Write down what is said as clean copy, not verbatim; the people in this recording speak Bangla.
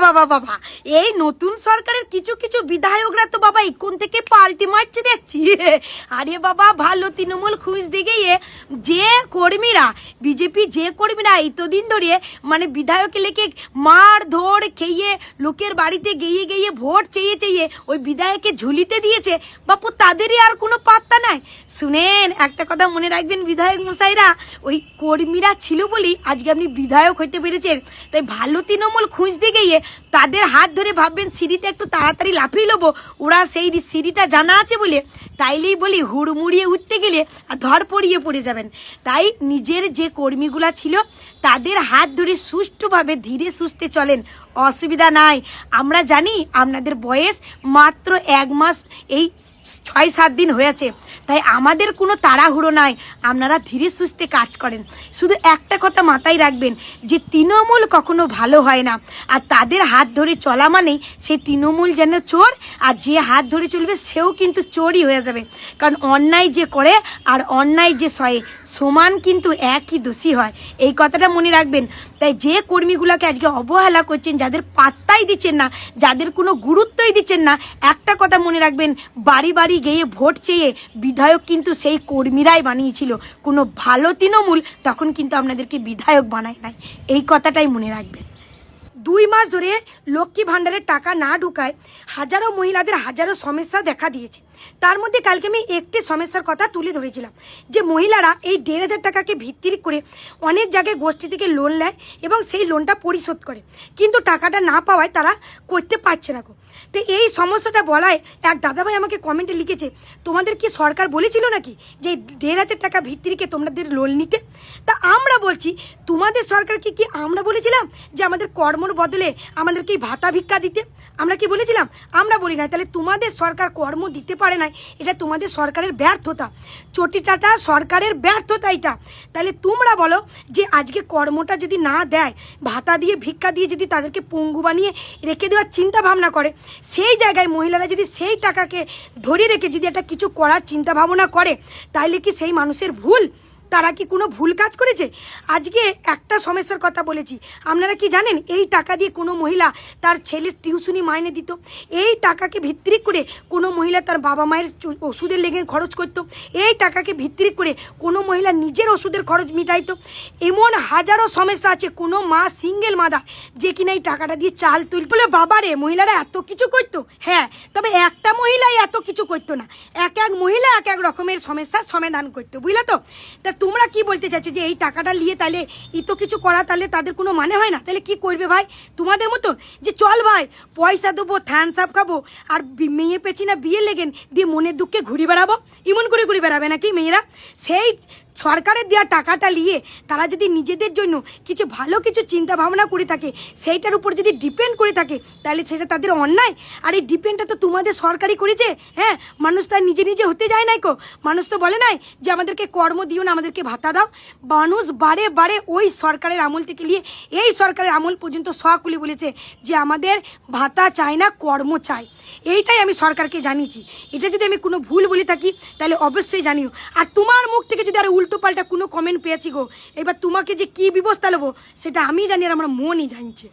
বাবা বাবা, এই নতুন সরকারের কিছু কিছু বিধায়করা তো বাবা ইকোন থেকে পাল্টি মারছে দেখছি। আরে বাবা, ভালো তৃণমূল খুঁজতে গিয়ে যে কর্মীরা, বিজেপি যে কর্মীরা এতদিন ধরে মানে বিধায়ক লেখে মার ধর খেয়ে লোকের বাড়িতে গিয়ে গিয়ে ভোট চেয়ে চেয়ে ওই বিধায়ককে ঝুলিতে দিয়েছে বাপু, তাদেরই আর কোনো পাত্তা নাই। শুনেন, একটা কথা মনে রাখবেন বিধায়ক মশাইরা, ওই কর্মীরা ছিল বলেই আজকে আপনি বিধায়ক হইতে পেরেছেন। তাই ভালো তৃণমূল খুঁজতে গিয়ে তাদের হাত ধরে ভাববেন সিঁড়িটা একটু তাড়াতাড়ি লাফিয়ে নেবো, ওরা সেই সিঁড়িটা জানা আছে বলে, তাইলেই বলি হুড়মুড়িয়ে উঠতে গেলে আর ধর পড়িয়ে পড়ে যাবেন। তাই নিজের যে কর্মীগুলা ছিল তাদের হাত ধরে সুষ্ঠুভাবে ধীরে সুস্থে চলেন, অসুবিধা নাই। আমরা জানি আপনাদের বয়স মাত্র 1 মাস এই 6-7 দিন হয়েছে, তাই আমাদের কোনো তাড়াহুড়ো নাই, আপনারা ধীরে সুস্থে কাজ করেন। শুধু একটা কথা মাথায় রাখবেন যে তৃণমূল কখনো ভালো হয় না, আর তাদের হাত ধরে চলা মানেই সে তৃণমূল যেন চোর, আর যে হাত ধরে চলবে সেও কিন্তু চোরই হয়ে যাবে। কারণ অন্যায় যে করে আর অন্যায় যে সয়ে সমান কিন্তু একই দোষী হয়, এই কথাটা মনে রাখবেন। তাই যে কর্মীগুলোকে আজকে অবহেলা করছেন, যাদের পাত্তাই দিচ্ছেন না, যাদের কোনো গুরুত্বই দিচ্ছেন না, একটা কথা মনে রাখবেন, বাড়ি বাড়ি গিয়ে ভোট চেয়ে বিধায়ক কিন্তু সেই কর্মীরাই বানিয়েছিল। কোনো ভালো তৃণমূল তখন কিন্তু আপনাদেরকে বিধায়ক বানায় নাই, এই কথাটাই মনে রাখবেন। 2 মাস ধরে লক্ষ্মী ভাণ্ডারের টাকা না ঢুকায় হাজারো মহিলাদের হাজারো সমস্যা দেখা দিয়েছে। তার মধ্যে কালকে আমি একটি সমস্যার কথা তুলে ধরেছিলাম যে মহিলারা এই 1,500 টাকাকে ভিত্তি করে অনেক জায়গায় গোষ্ঠী থেকে লোন নেয় এবং সেই লোনটা পরিশোধ করে, কিন্তু টাকাটা না পাওয়ায় তারা করতে পারছে না। তো এই সমস্যাটা বলায় এক দাদাভাই আমাকে কমেন্টে লিখেছে, তোমাদের কি সরকার বলেছিল নাকি যে 1,500 টাকা ভিত্তি রেখে তোমাদের লোন নিতে? তা আমরা বলছি, তোমাদের সরকারকে কি আমরা বলেছিলাম যে আমাদের কর্মর বদলে আমাদেরকে ভাতা ভিক্ষা দিতে? আমরা কি বলেছিলাম? আমরা বলি না। তাহলে তোমাদের সরকার কর্ম দিতে পারে নাই, এটা তোমাদের সরকারের ব্যর্থতা, চটিটাটা সরকারের ব্যর্থতা এটা। তাহলে তোমরা বলো যে আজকে কর্মটা যদি না দেয়, ভাতা দিয়ে ভিক্ষা দিয়ে যদি তাদেরকে পঙ্গু বানিয়ে রেখে দেওয়ার চিন্তা ভাবনা করে, সেই জায়গায় মহিলারা যদি সেই টাকাকে ধরে রেখে যদি একটা কিছু করার চিন্তা ভাবনা করে, তাইলে কি সেই মানুষের ভুল? তারা কি কোনো ভুল কাজ করেছে? আজকে একটা সমস্যার কথা বলেছি, আপনারা কি জানেন এই টাকা দিয়ে কোনো মহিলা তার ছেলের টিউশনি মাইনে দিত, এই টাকাকে ভিত্তি করে কোনো মহিলা তার বাবা মায়ের ওষুধের লেগে খরচ করত, এই টাকাকে ভিত্তি করে কোনো মহিলা নিজের ওষুধের খরচ মিটাইতো। এমন হাজারো সমস্যা আছে, কোনো মা সিঙ্গেল মাদার যে কিনা এই টাকাটা দিয়ে চাল তুলতে বলে বাবারে মহিলারা এত কিছু করতো। হ্যাঁ, তবে একটা মহিলাই এত কিছু করতো না, এক এক মহিলা এক এক রকমের সমস্যার সমাধান করতো, বুঝলে তো? তা তোমরা কি বলতে চাইছো যে এই টাকাটা নিয়ে তাহলে এত কিছু করা তাহলে তাদের কোনো মানে হয় না? তাহলে কি করবে ভাই তোমাদের মতন? যে চল ভাই পয়সা দেবো, থ্যান্স আপ খাবো, আর মেয়ে পেছি না বিয়ে লেগেন দিয়ে মনের দুঃখে ঘুরে বেড়াবো, এমন করে ঘুরে বেড়াবে নাকি মেয়েরা? সেই সরকারের দেওয়া টাকাটা নিয়ে তারা যদি নিজেদের জন্য কিছু ভালো কিছু চিন্তা ভাবনা করে থাকে, সেইটার উপর যদি ডিপেন্ড করে থাকে, তাহলে সেটা তাদের অন্যায়। আর এই ডিপেন্ডটা তো তোমাদের সরকারই করেছে। হ্যাঁ, মানুষ তো আর নিজে নিজে হতে যায় নাই কো, মানুষ তো বলে নাই যে আমাদেরকে কর্ম দিও না, আমাদেরকে ভাতা দাও। মানুষ বারে বারে ওই সরকারের আমল থেকে নিয়ে এই সরকারের আমল পর্যন্ত সকলে বলেছে যে আমাদের ভাতা চাই না, কর্ম চাই। এইটাই আমি সরকারকে জানিয়েছি। এটা যদি আমি কোনো ভুল বলে থাকি তাহলে অবশ্যই জানিও। আর তোমার মুখ থেকে যদি আর উল্টো পাল্টা কোনো কমেন্ট পেয়েছি গো, এবার তোমাকে যে কি ব্যবস্থা নেবো সেটা আমি জানি আর আমার মনই জানছে।